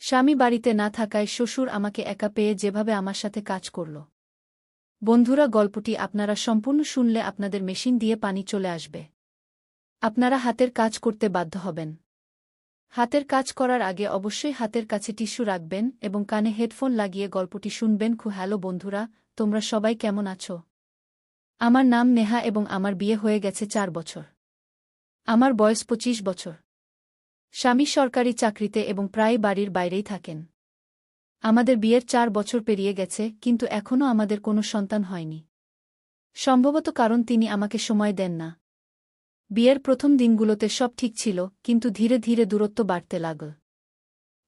স্বামী বাড়িতে না থাকায় শ্বশুর আমাকে একা পেয়ে যেভাবে আমার সাথে কাজ করল। বন্ধুরা, গল্পটি আপনারা সম্পূর্ণ শুনলে আপনাদের মেশিন দিয়ে পানি চলে আসবে। আপনারা হাতের কাজ করতে বাধ্য হবেন। হাতের কাজ করার আগে অবশ্যই হাতের কাছে টিস্যু রাখবেন এবং কানে হেডফোন লাগিয়ে গল্পটি শুনবেন। হ্যালো বন্ধুরা, তোমরা সবাই কেমন আছো? আমার নাম নেহা এবং আমার বিয়ে হয়ে গেছে 4 বছর। আমার বয়স 25 বছর। স্বামী সরকারি চাকরিতে এবং প্রায় বাড়ির বাইরেই থাকেন। আমাদের বিয়ের 4 বছর পেরিয়ে গেছে, কিন্তু এখনও আমাদের কোনো সন্তান হয়নি। সম্ভবত কারণ তিনি আমাকে সময় দেন না। বিয়ের প্রথম দিনগুলোতে সব ঠিক ছিল, কিন্তু ধীরে ধীরে দূরত্ব বাড়তে লাগল।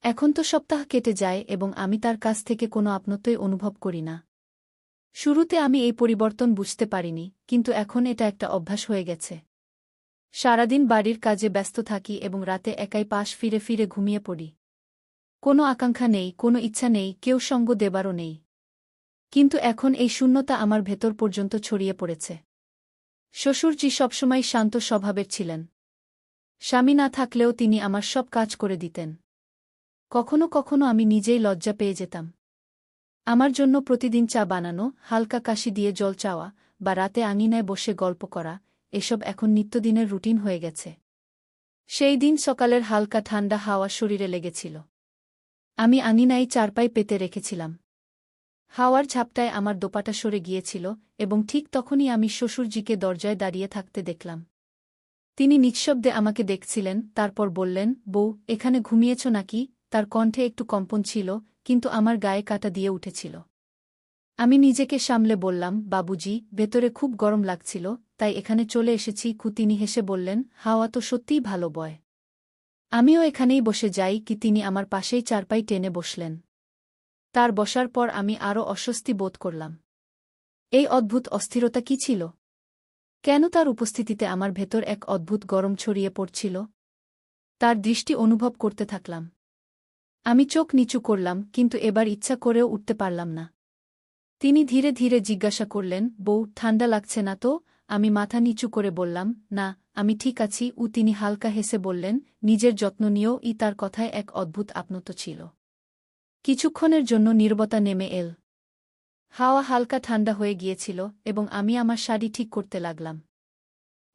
এখন তো সপ্তাহ কেটে যায় এবং আমি তার কাছ থেকে কোনো আপনত্বই অনুভব করি না। শুরুতে আমি এই পরিবর্তন বুঝতে পারিনি, কিন্তু এখন এটা একটা অভ্যাস হয়ে গেছে। সারাদিন বাড়ির কাজে ব্যস্ত থাকি এবং রাতে একাই পাশ ফিরে ফিরে ঘুমিয়ে পড়ি। কোনো আকাঙ্ক্ষা নেই, কোনো ইচ্ছা নেই, কেউ সঙ্গ দেবারও নেই। কিন্তু এখন এই শূন্যতা আমার ভেতর পর্যন্ত ছড়িয়ে পড়েছে। শ্বশুরজি সবসময় শান্ত স্বভাবের ছিলেন। স্বামী না থাকলেও তিনি আমার সব কাজ করে দিতেন। কখনো কখনো আমি নিজেই লজ্জা পেয়ে যেতাম। আমার জন্য প্রতিদিন চা বানানো, হালকা কাশি দিয়ে জল চাওয়া বা রাতে আঙিনায় বসে গল্প করা, এসব এখন নিত্যদিনের রুটিন হয়ে গেছে। সেই দিন সকালের হালকা ঠান্ডা হাওয়া শরীরে লেগেছিল। আমি আঙিনায় চারপাই পেতে রেখেছিলাম। হাওয়ার ঝাপটায় আমার দোপাটা সরে গিয়েছিল এবং ঠিক তখনই আমি শ্বশুরজিকে দরজায় দাঁড়িয়ে থাকতে দেখলাম। তিনি নিঃশব্দে আমাকে দেখছিলেন, তারপর বললেন, বউ, এখানে ঘুমিয়েছ নাকি? তার কণ্ঠে একটু কম্পন ছিল, কিন্তু আমার গায়ে কাঁটা দিয়ে উঠেছিল। আমি নিজেকে সামলে বললাম, বাবুজি, ভেতরে খুব গরম লাগছিল, তাই এখানে চলে এসেছি। তিনি হেসে বললেন, হাওয়া তো সত্যিই ভালো বয়। আমিও এখানেই বসে যাই। তিনি আমার পাশেই চারপাই টেনে বসলেন। তার বসার পর আমি আরও অস্বস্তি বোধ করলাম। এই অদ্ভুত অস্থিরতা কি ছিল? কেন তার উপস্থিতিতে আমার ভেতর এক অদ্ভুত গরম ছড়িয়ে পড়ছিল? তার দৃষ্টি অনুভব করতে থাকলাম। আমি চোখ নিচু করলাম, কিন্তু এবার ইচ্ছা করেও উঠতে পারলাম না। তিনি ধীরে ধীরে জিজ্ঞাসা করলেন, বউ, ঠান্ডা লাগছে না তো? আমি মাথা নিচু করে বললাম, না, আমি ঠিক আছি। তিনি হালকা হেসে বললেন, নিজের যত্ন নিয়েও। তার কথায় এক অদ্ভুত আপনত্ব ছিল। কিছুক্ষণের জন্য নীরবতা নেমে এল। হাওয়া হালকা ঠান্ডা হয়ে গিয়েছিল এবং আমি আমার শাড়ি ঠিক করতে লাগলাম।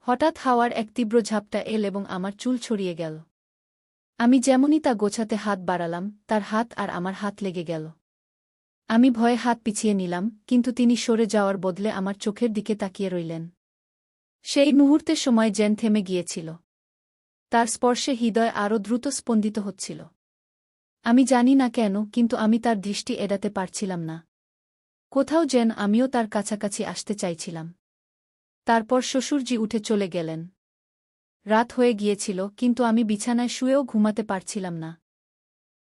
হঠাৎ হাওয়ার এক তীব্র ঝাপটা এল এবং আমার চুল ছড়িয়ে গেল। আমি যেমনই তা গোছাতে হাত বাড়ালাম, তার হাত আর আমার হাত লেগে গেল। আমি ভয়ে হাত পিছিয়ে নিলাম, কিন্তু তিনি সরে যাওয়ার বদলে আমার চোখের দিকে তাকিয়ে রইলেন। সেই মুহূর্তে সময় যেন থেমে গিয়েছিল। তার স্পর্শে হৃদয় আরও দ্রুত স্পন্দিত হচ্ছিল। আমি জানি না কেন, কিন্তু আমি তার দৃষ্টি এড়াতে পারছিলাম না। কোথাও যেন আমিও তার কাছাকাছি আসতে চাইছিলাম। তারপর শ্বশুরজি উঠে চলে গেলেন। রাত হয়ে গিয়েছিল, কিন্তু আমি বিছানায় শুয়েও ঘুমাতে পারছিলাম না।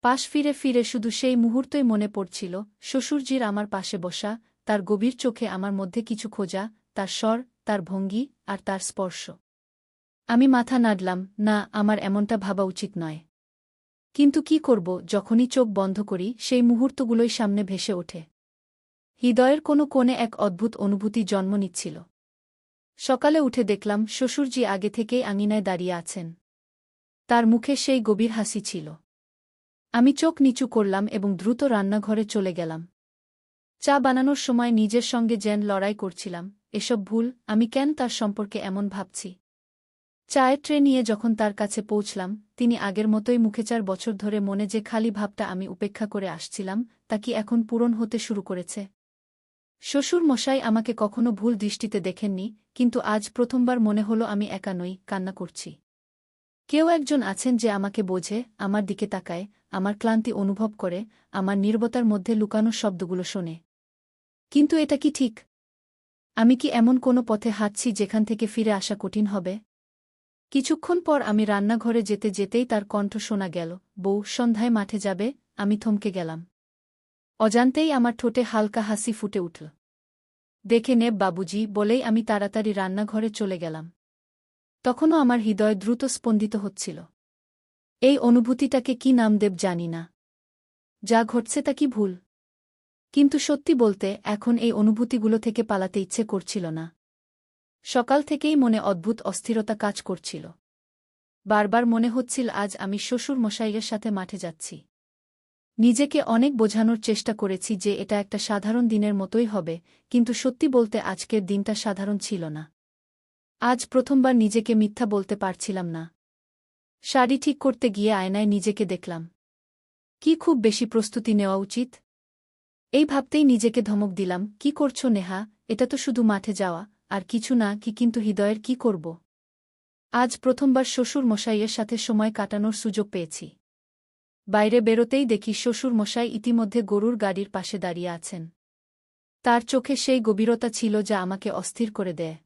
পাশ ফিরে ফিরে শুধু সেই মুহূর্তই মনে পড়ছিল, শ্বশুরজির আমার পাশে বসা, তার গভীর চোখে আমার মধ্যে কিছু খোঁজা, তার স্বর, তার ভঙ্গি আর তার স্পর্শ। আমি মাথা নাড়লাম, না, আমার এমনটা ভাবা উচিত নয়। কিন্তু কি করব? যখনই চোখ বন্ধ করি, সেই মুহূর্তগুলোই সামনে ভেসে ওঠে। হৃদয়ের কোনো কোণে এক অদ্ভুত অনুভূতি জন্ম নিচ্ছিল। সকালে উঠে দেখলাম শ্বশুরজি আগে থেকেই আঙিনায় দাঁড়িয়ে আছেন। তার মুখে সেই গভীর হাসি ছিল। আমি চোখ নিচু করলাম এবং দ্রুত রান্নাঘরে চলে গেলাম। চা বানানোর সময় নিজের সঙ্গে যেন লড়াই করছিলাম। এসব ভুল, আমি কেন তার সম্পর্কে এমন ভাবছি? চায়ের ট্রে নিয়ে যখন তার কাছে পৌঁছলাম, তিনি আগের মতোই মুখে। 4 বছর ধরে মনে যে খালি ভাবটা আমি উপেক্ষা করে আসছিলাম, তা কি এখন পূরণ হতে শুরু করেছে? শ্বশুর মশাই আমাকে কখনো ভুল দৃষ্টিতে দেখেননি, কিন্তু আজ প্রথমবার মনে হলো আমি একা নই, কান্না করছি। কেউ একজন আছেন যে আমাকে বোঝে, আমার দিকে তাকায়, আমার ক্লান্তি অনুভব করে, আমার নীরবতার মধ্যে লুকানো শব্দগুলো শোনে। কিন্তু এটা কি ঠিক? আমি কি এমন কোনো পথে হাঁটছি যেখান থেকে ফিরে আসা কঠিন হবে? কিছুক্ষণ পর আমি রান্নাঘরে যেতে যেতেই তার কণ্ঠ শোনা গেল, বউ, সন্ধ্যায় মাঠে যাবে? আমি থমকে গেলাম। অজান্তেই আমার ঠোঁটে হালকা হাসি ফুটে উঠল। দেখে নেব বাবুজি, বলেই আমি তাড়াতাড়ি রান্নাঘরে চলে গেলাম। তখনও আমার হৃদয় দ্রুত স্পন্দিত হচ্ছিল। এই অনুভূতিটাকে কি নাম দেব জানি না। যা ঘটছে তা কি ভুল? কিন্তু সত্যি বলতে, এখন এই অনুভূতিগুলো থেকে পালাতে ইচ্ছে করছিল না। সকাল থেকেই মনে অদ্ভুত অস্থিরতা কাজ করছিল। বারবার মনে হচ্ছিল আজ আমি শ্বশুর মশাইয়ের সাথে মাঠে যাচ্ছি। নিজেকে অনেক বোঝানোর চেষ্টা করেছি যে এটা একটা সাধারণ দিনের মতোই হবে, কিন্তু সত্যি বলতে আজকের দিনটা সাধারণ ছিল না। আজ প্রথমবার নিজেকে মিথ্যা বলতে পারছিলাম না। শাড়ি ঠিক করতে গিয়ে আয়নায় নিজেকে দেখলাম। কি খুব বেশি প্রস্তুতি নেওয়া উচিত? এই ভাবতেই নিজেকে ধমক দিলাম, কি করছো নেহা, এটা তো শুধু মাঠে যাওয়া, আর কিছু না। কিন্তু হৃদয়ের কি করব? আজ প্রথমবার শ্বশুর মশাইয়ের সাথে সময় কাটানোর সুযোগ পেয়েছি। বাইরে বেরোতেই দেখি শ্বশুর মশাই ইতিমধ্যে গরুর গাড়ির পাশে দাঁড়িয়ে আছেন। তার চোখে সেই গভীরতা ছিল যা আমাকে অস্থির করে দেয়।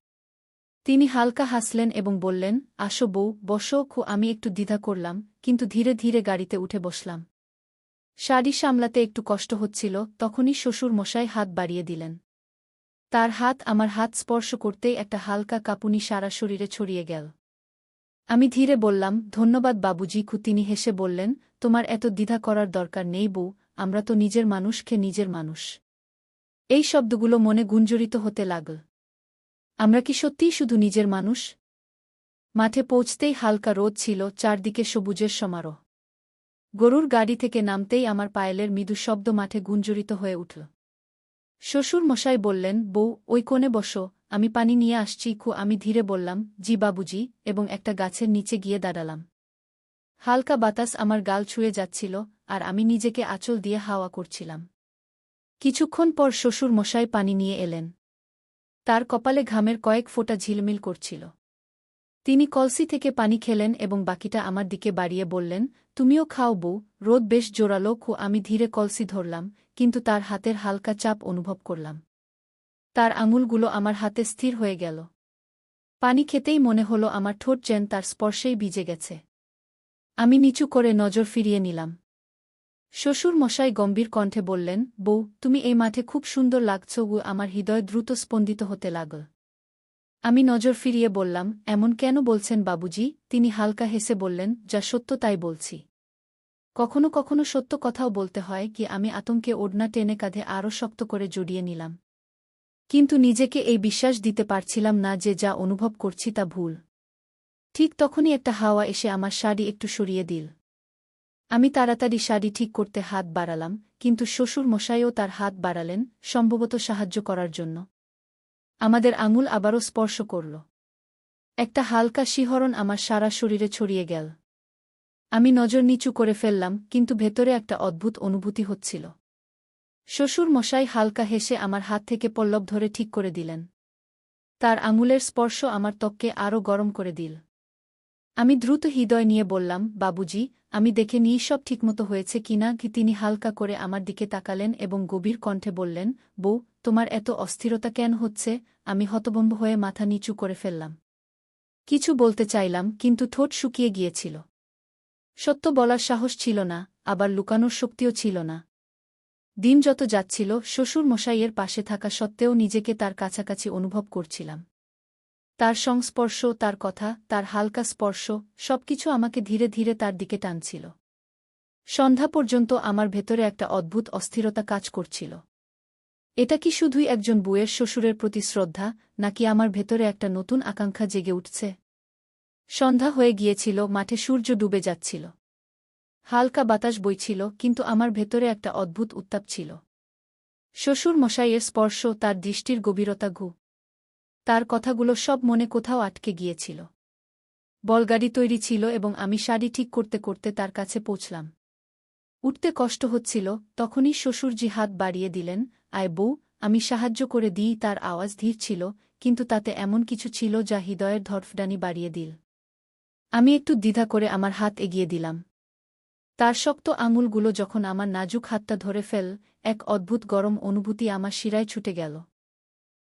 তিনি হালকা হাসলেন এবং বললেন, আসো বউ, বসো। আমি একটু দ্বিধা করলাম, কিন্তু ধীরে ধীরে গাড়িতে উঠে বসলাম। শাড়ি সামলাতে একটু কষ্ট হচ্ছিল, তখনই শ্বশুর মশাই হাত বাড়িয়ে দিলেন। তার হাত আমার হাত স্পর্শ করতেই একটা হালকা কাঁপুনি সারা শরীরে ছড়িয়ে গেল। আমি ধীরে বললাম, ধন্যবাদ বাবুজি। তিনি হেসে বললেন, তোমার এত দ্বিধা করার দরকার নেই বউ, আমরা তো নিজের মানুষকে নিজের মানুষ। এই শব্দগুলো মনে গুঞ্জরিত হতে লাগল। আমরা কি সত্যিই শুধু নিজের মানুষ? মাঠে পৌঁছতেই হালকা রোদ ছিল, চারদিকে সবুজের সমারোহ। গরুর গাড়ি থেকে নামতেই আমার পায়েলের মৃদু শব্দ মাঠে গুঞ্জরিত হয়ে উঠল। শ্বশুর মশাই বললেন, বউ, ওই কোণে বসো, আমি পানি নিয়ে আসছি। আমি ধীরে বললাম, জি বাবুজি, এবং একটা গাছের নিচে গিয়ে দাঁড়ালাম। হালকা বাতাস আমার গাল ছুঁয়ে যাচ্ছিল, আর আমি নিজেকে আঁচল দিয়ে হাওয়া করছিলাম। কিছুক্ষণ পর শ্বশুর মশাই পানি নিয়ে এলেন। তার কপালে ঘামের কয়েক ফোঁটা ঝিলমিল করছিল। তিনি কলসি থেকে পানি খেলেন এবং বাকিটা আমার দিকে বাড়িয়ে বললেন, তুমিও খাও বউ, রোদ বেশ জোরালো। আমি ধীরে কলসি ধরলাম, কিন্তু তার হাতের হালকা চাপ অনুভব করলাম। তার আঙুলগুলো আমার হাতে স্থির হয়ে গেল। পানি খেতেই মনে হলো আমার ঠোঁট যেন তার স্পর্শেই ভিজে গেছে। আমি নিচু করে নজর ফিরিয়ে নিলাম। শ্বশুর মশাই গম্ভীর কণ্ঠে বললেন, বউ, তুমি এই মাঠে খুব সুন্দর লাগছ। আমার হৃদয় দ্রুত স্পন্দিত হতে লাগল। আমি নজর ফিরিয়ে বললাম, এমন কেন বলছেন বাবুজি? তিনি হালকা হেসে বললেন, যা সত্য তাই বলছি। কখনো কখনো সত্য কথাও বলতে হয়। আমি আতঙ্কে ওড়না টেনে কাঁধে আরও শক্ত করে জড়িয়ে নিলাম। কিন্তু নিজেকে এই বিশ্বাস দিতে পারছিলাম না যে যা অনুভব করছি তা ভুল। ঠিক তখনই একটা হাওয়া এসে আমার শাড়ি একটু সরিয়ে দিল। আমি তাড়াতাড়ি শাড়ি ঠিক করতে হাত বাড়ালাম, কিন্তু শ্বশুর মশাইও তার হাত বাড়ালেন, সম্ভবত সাহায্য করার জন্য। আমাদের আঙুল আবারও স্পর্শ করল। একটা হালকা শিহরণ আমার সারা শরীরে ছড়িয়ে গেল। আমি নজর নিচু করে ফেললাম, কিন্তু ভেতরে একটা অদ্ভুত অনুভূতি হচ্ছিল। শ্বশুর মশাই হালকা হেসে আমার হাত থেকে পল্লব ধরে ঠিক করে দিলেন। তার আঙুলের স্পর্শ আমার ত্বককে আরও গরম করে দিল। আমি দ্রুত হৃদয় নিয়ে বললাম, বাবুজি, আমি দেখে নিই সব ঠিকমতো হয়েছে কিনা। তিনি হালকা করে আমার দিকে তাকালেন এবং গভীর কণ্ঠে বললেন, বউ, তোমার এত অস্থিরতা কেন হচ্ছে? আমি হতভম্ব হয়ে মাথা নিচু করে ফেললাম। কিছু বলতে চাইলাম, কিন্তু ঠোঁট শুকিয়ে গিয়েছিল। সত্য বলার সাহস ছিল না, আবার লুকানোর শক্তিও ছিল না। দিন যত যাচ্ছিল, শ্বশুর মশাইয়ের পাশে থাকা সত্ত্বেও নিজেকে তার কাছাকাছি অনুভব করছিলাম। তার সংস্পর্শ, তার কথা, তার হালকা স্পর্শ, সবকিছু আমাকে ধীরে ধীরে তার দিকে টানছিল। সন্ধ্যা পর্যন্ত আমার ভেতরে একটা অদ্ভুত অস্থিরতা কাজ করছিল। এটা কি শুধুই একজন বউয়ের শ্বশুরের প্রতি শ্রদ্ধা, নাকি আমার ভেতরে একটা নতুন আকাঙ্ক্ষা জেগে উঠছে? সন্ধ্যা হয়ে গিয়েছিল, মাঠে সূর্য ডুবে যাচ্ছিল। হালকা বাতাস বইছিল, কিন্তু আমার ভেতরে একটা অদ্ভুত উত্তাপ ছিল। শ্বশুর মশাইয়ের স্পর্শ, তার দৃষ্টির গভীরতা, তার কথাগুলো সব মনে কোথাও আটকে গিয়েছিল। বলগাড়ি তৈরি ছিল এবং আমি শাড়ি ঠিক করতে করতে তার কাছে পৌঁছলাম। উঠতে কষ্ট হচ্ছিল, তখনই শ্বশুরজি হাত বাড়িয়ে দিলেন, আয় বউ, আমি সাহায্য করে দিই। তার আওয়াজ ধীর ছিল, কিন্তু তাতে এমন কিছু ছিল যা হৃদয়ের ধড়ফড়ানি বাড়িয়ে দিল। আমি একটু দ্বিধা করে আমার হাত এগিয়ে দিলাম। তার শক্ত আঙুলগুলো যখন আমার নাজুক হাতটা ধরে ফেল, এক অদ্ভুত গরম অনুভূতি আমার শিরায় ছুটে গেল।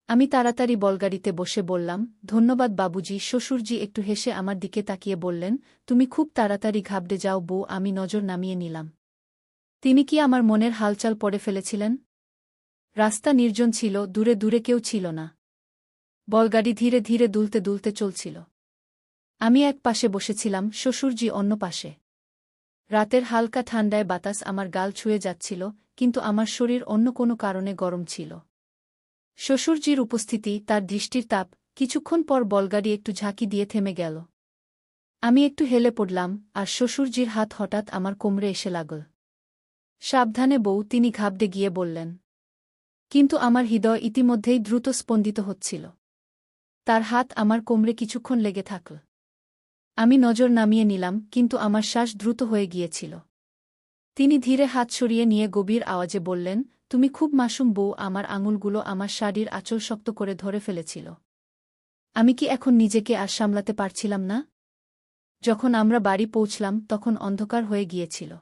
আমি তাড়াতাড়ি বলগাড়িতে বসে বললাম, ধন্যবাদ বাবুজি। শ্বশুরজি একটু হেসে আমার দিকে তাকিয়ে বললেন, তুমি খুব তাড়াতাড়ি ঘাবড়ে যাও বউ। আমি নজর নামিয়ে নিলাম। তিনি কি আমার মনের হালচাল পড়ে ফেলেছিলেন? রাস্তা নির্জন ছিল, দূরে দূরে কেউ ছিল না। বলগাড়ি ধীরে ধীরে দুলতে দুলতে চলছিল। আমি এক পাশে বসেছিলাম, শ্বশুরজি অন্য পাশে। রাতের হালকা ঠান্ডায় বাতাস আমার গাল ছুঁয়ে যাচ্ছিল, কিন্তু আমার শরীর অন্য কোনো কারণে গরম ছিল। শ্বশুরজির উপস্থিতি, তার দৃষ্টির তাপ। কিছুক্ষণ পর বলগাড়ি একটু ঝাঁকি দিয়ে থেমে গেল। আমি একটু হেলে পড়লাম, আর শ্বশুরজির হাত হঠাৎ আমার কোমরে এসে লাগল। সাবধানে বউ, তিনি ঘাবড়ে গিয়ে বললেন। কিন্তু আমার হৃদয় ইতিমধ্যেই দ্রুত স্পন্দিত হচ্ছিল। তার হাত আমার কোমরে কিছুক্ষণ লেগে থাকল। আমি নজর নামিয়ে নিলাম, কিন্তু আমার শ্বাস দ্রুত হয়ে গিয়েছিল। তিনি ধীরে হাত সরিয়ে নিয়ে গভীর আওয়াজে বললেন, তুমি খুব মাসুম বউ। আমার আঙুলগুলো আমার শাড়ির আঁচল শক্ত করে ধরে ফেলেছিল। আমি কি এখন নিজেকে আর সামলাতে পারছিলাম না? যখন আমরা বাড়ি পৌঁছলাম তখন অন্ধকার হয়ে গিয়েছিল।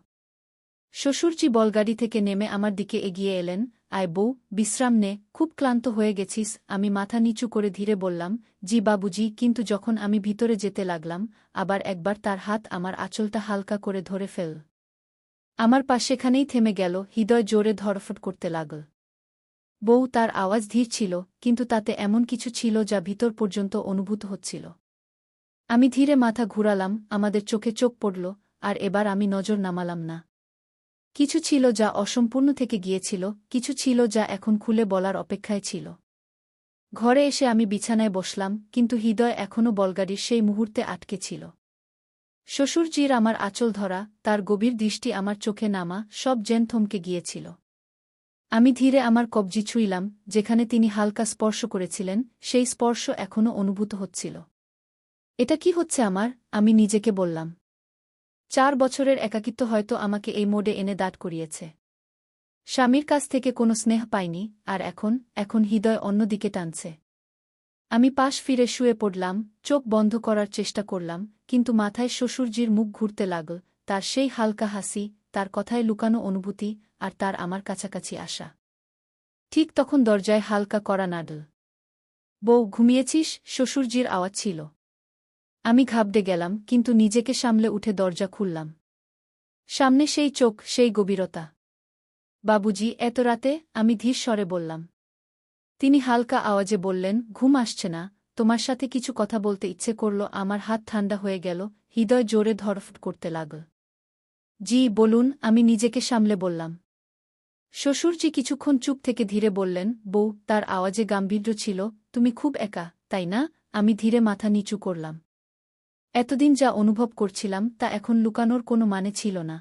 শ্বশুরজি বলগাড়ি থেকে নেমে আমার দিকে এগিয়ে এলেন। আয় বউ, বিশ্রাম নে, খুব ক্লান্ত হয়ে গেছিস। আমি মাথা নিচু করে ধীরে বললাম, জি বাবুজি। কিন্তু যখন আমি ভিতরে যেতে লাগলাম, আবার একবার তার হাত আমার আঁচলটা হালকা করে ধরে ফেল। আমার পা সেখানেই থেমে গেল, হৃদয় জোরে ধড়ফড় করতে লাগল। বউ, তার আওয়াজ ধীর ছিল, কিন্তু তাতে এমন কিছু ছিল যা ভিতর পর্যন্ত অনুভূত হচ্ছিল। আমি ধীরে মাথা ঘুরালাম, আমাদের চোখে চোখ পড়ল, আর এবার আমি নজর নামালাম না। কিছু ছিল যা অসম্পূর্ণ থেকে গিয়েছিল, কিছু ছিল যা এখন খুলে বলার অপেক্ষায় ছিল। ঘরে এসে আমি বিছানায় বসলাম, কিন্তু হৃদয় এখনও বলগাড়ির সেই মুহূর্তে আটকে ছিল। শ্বশুরজির আমার আঁচল ধরা, তার গভীর দৃষ্টি আমার চোখে নামা, সব যেন থমকে গিয়েছিল। আমি ধীরে আমার কবজি ছুঁইলাম, যেখানে তিনি হালকা স্পর্শ করেছিলেন, সেই স্পর্শ এখনও অনুভূত হচ্ছিল। এটা কি হচ্ছে আমার? আমি নিজেকে বললাম। 4 বছরের একাকিত্ব হয়তো আমাকে এই মোডে এনে দাঁড় করিয়েছে। স্বামীর কাছ থেকে কোনো স্নেহ পাইনি, আর এখন হৃদয় অন্যদিকে টানছে। আমি পাশ ফিরে শুয়ে পড়লাম, চোখ বন্ধ করার চেষ্টা করলাম, কিন্তু মাথায় শ্বশুরজির মুখ ঘুরতে লাগল, তার সেই হালকা হাসি, তার কথায় লুকানো অনুভূতি, আর তার আমার কাছাকাছি আসা। ঠিক তখন দরজায় হালকা কড়া নাড়ল। বউ, ঘুমিয়েছিস? শ্বশুরজির আওয়াজ ছিল। আমি ঘাবড়ে গেলাম, কিন্তু নিজেকে সামলে উঠে দরজা খুললাম। সামনে সেই চোখ, সেই গভীরতা। বাবুজি, এত রাতে? আমি ধীর স্বরে বললাম। তিনি হালকা আওয়াজে বললেন, ঘুম আসছে না? তোমার সাথে কিছু কথা বলতে ইচ্ছে করল। আমার হাত ঠান্ডা হয়ে গেল, হৃদয় জোরে ধড়ফড় করতে লাগল। জি বলুন, আমি নিজেকে সামলে বললাম। শ্বশুরজি কিছুক্ষণ চুপ থেকে ধীরে বললেন, বউ, তার আওয়াজে গাম্ভীর্য ছিল, তুমি খুব একা, তাই না? আমি ধীরে মাথা নিচু করলাম। এতদিন যা অনুভব করছিলাম তা এখন লুকানোর কোনো মানে ছিল না।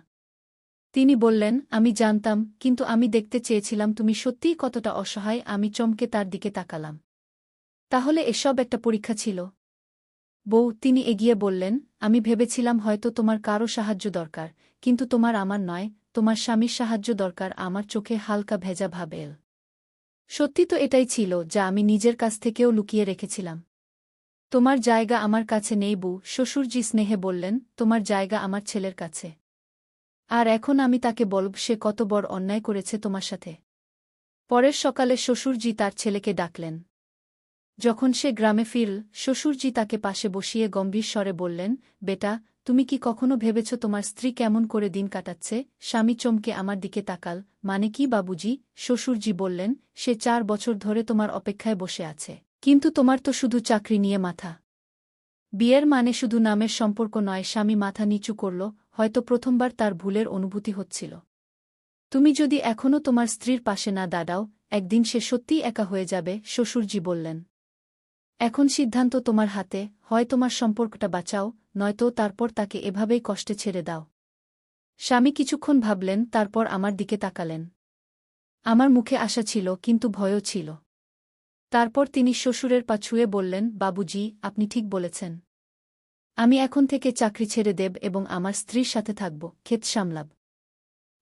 তিনি বললেন, আমি জানতাম, কিন্তু আমি দেখতে চেয়েছিলাম তুমি সত্যিই কতটা অসহায়। আমি চমকে তার দিকে তাকালাম। তাহলে এসব একটা পরীক্ষা ছিল? বউ, তিনি এগিয়ে বললেন, আমি ভেবেছিলাম হয়তো তোমার কারো সাহায্য দরকার, কিন্তু তোমার আমার নয়, তোমার স্বামীর সাহায্য দরকার। আমার চোখে হালকা ভেজা ভাব এল। সত্যি তো এটাই ছিল যা আমি নিজের কাছ থেকেও লুকিয়ে রেখেছিলাম। তোমার জায়গা আমার কাছে নেই বউ, শ্বশুরজি স্নেহে বললেন, তোমার জায়গা আমার ছেলের কাছে। আর এখন আমি তাকে বলব সে কত বড় অন্যায় করেছে তোমার সাথে। পরের সকালে শ্বশুরজি তার ছেলেকে ডাকলেন। যখন সে গ্রামে ফিরল, শ্বশুরজি তাকে পাশে বসিয়ে গম্ভীর স্বরে বললেন, বেটা, তুমি কি কখনো ভেবেছ তোমার স্ত্রী কেমন করে দিন কাটাচ্ছে? স্বামী চমকে আমার দিকে তাকাল। মানে কি বাবুজি? শ্বশুরজি বললেন, সে 4 বছর ধরে তোমার অপেক্ষায় বসে আছে। কিন্তু তোমার তো শুধু চাকরি নিয়ে মাথা। বিয়ের মানে শুধু নামের সম্পর্ক নয়। স্বামী মাথা নিচু করল, হয়তো প্রথমবার তার ভুলের অনুভূতি হচ্ছিল। তুমি যদি এখনও তোমার স্ত্রীর পাশে না দাঁড়াও, একদিন সে সত্যিই একা হয়ে যাবে, শ্বশুরজি বললেন। এখন সিদ্ধান্ত তোমার হাতে, হয় তোমার সম্পর্কটা বাঁচাও, নয়তো তারপর তাকে এভাবেই কষ্টে ছেড়ে দাও। স্বামী কিছুক্ষণ ভাবলেন, তারপর আমার দিকে তাকালেন। আমার মুখে আশা ছিল, কিন্তু ভয়ও ছিল। তারপর তিনি শ্বশুরের পা ছুঁয়ে বললেন, বাবুজি, আপনি ঠিক বলেছেন। আমি এখন থেকে চাকরি ছেড়ে দেব এবং আমার স্ত্রীর সাথে থাকব, ক্ষেত সামলাব।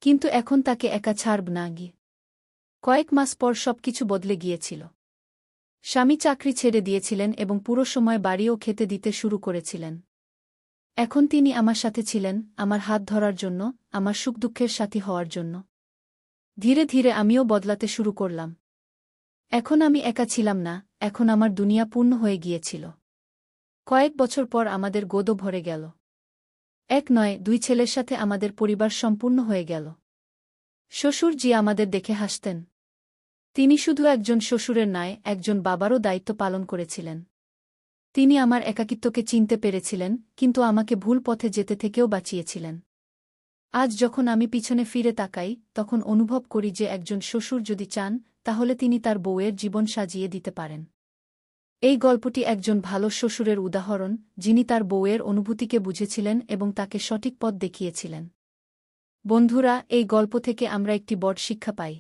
কিন্তু এখন তাকে একা ছাড়ব না। কয়েক মাস পর সবকিছু বদলে গিয়েছিল। স্বামী চাকরি ছেড়ে দিয়েছিলেন এবং পুরো সময় বাড়িও খেতে দিতে শুরু করেছিলেন। এখন তিনি আমার সাথে ছিলেন, আমার হাত ধরার জন্য, আমার সুখ দুঃখের সাথী হওয়ার জন্য। ধীরে ধীরে আমিও বদলাতে শুরু করলাম। এখন আমি একা ছিলাম না, এখন আমার দুনিয়া পূর্ণ হয়ে গিয়েছিল। কয়েক বছর পর আমাদের গোদও ভরে গেল। এক নয়, 2 ছেলের সাথে আমাদের পরিবার সম্পূর্ণ হয়ে গেল। শ্বশুরজি আমাদের দেখে হাসতেন। তিনি শুধু একজন শ্বশুরের নয়, একজন বাবারও দায়িত্ব পালন করেছিলেন। তিনি আমার একাকিত্বকে চিনতে পেরেছিলেন, কিন্তু আমাকে ভুল পথে যেতে থেকেও বাঁচিয়েছিলেন। আজ যখন আমি পিছনে ফিরে তাকাই, তখন অনুভব করি যে একজন শ্বশুর যদি চান, তাহলে তিনি তার বউয়ের জীবন সাজিয়ে দিতে পারেন। এই গল্পটি একজন ভালো শ্বশুরের উদাহরণ, যিনি তার বউয়ের অনুভূতিকে বুঝেছিলেন এবং তাকে সঠিক পথ দেখিয়েছিলেন। বন্ধুরা, এই গল্প থেকে আমরা একটি বড় শিক্ষা পাই।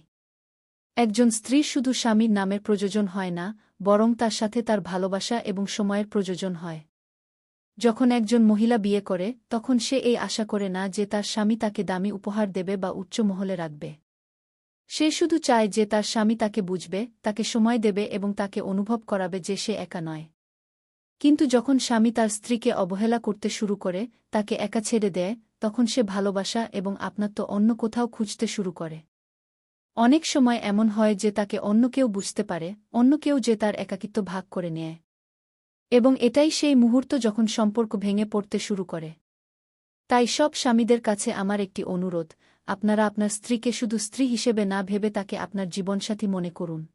একজন স্ত্রীর শুধু স্বামীর নামের প্রয়োজন হয় না, বরং তার সাথে তার ভালোবাসা এবং সময়ের প্রয়োজন হয়। যখন একজন মহিলা বিয়ে করে, তখন সে এই আশা করে না যে তার স্বামী তাকে দামি উপহার দেবে বা উচ্চ মহলে রাখবে। সে শুধু চায় যে তার স্বামী তাকে বুঝবে, তাকে সময় দেবে এবং তাকে অনুভব করাবে যে সে একা নয়। কিন্তু যখন স্বামী তার স্ত্রীকে অবহেলা করতে শুরু করে, তাকে একা ছেড়ে দেয়, তখন সে ভালোবাসা এবং আপনাত্ব অন্য কোথাও খুঁজতে শুরু করে। অনেক সময় এমন হয় যে তাকে অন্য কেউ বুঝতে পারে, অন্য কেউ যে তার একাকিত্ব ভাগ করে নেয়। এবং এটাই সেই মুহূর্ত যখন সম্পর্ক ভেঙে পড়তে শুরু করে। তাই সব স্বামীদের কাছে আমার একটি অনুরোধ, আপনারা আপনার স্ত্রীকে শুধু স্ত্রী হিসেবে না ভেবে তাকে আপনার জীবনসাথী মনে করুন।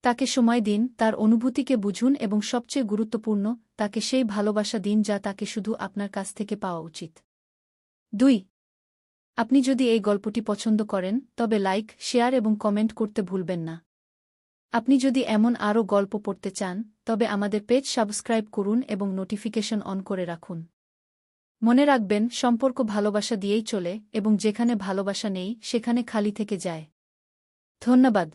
তাকে সময় দিন, তার অনুভূতিকে বুঝুন এবং সবচেয়ে গুরুত্বপূর্ণ, তাকে সেই ভালোবাসা দিন যা তাকে শুধু আপনার কাছ থেকে পাওয়া উচিত। 2. আপনি যদি এই গল্পটি পছন্দ করেন, তবে লাইক, শেয়ার এবং কমেন্ট করতে ভুলবেন না। আপনি যদি এমন আরও গল্প পড়তে চান, তবে আমাদের পেজ সাবস্ক্রাইব করুন এবং নোটিফিকেশন অন করে রাখুন। মনে রাখবেন, সম্পর্ক ভালোবাসা দিয়েই চলে এবং যেখানে ভালোবাসা নেই সেখানে খালি থেকে যায়। ধন্যবাদ।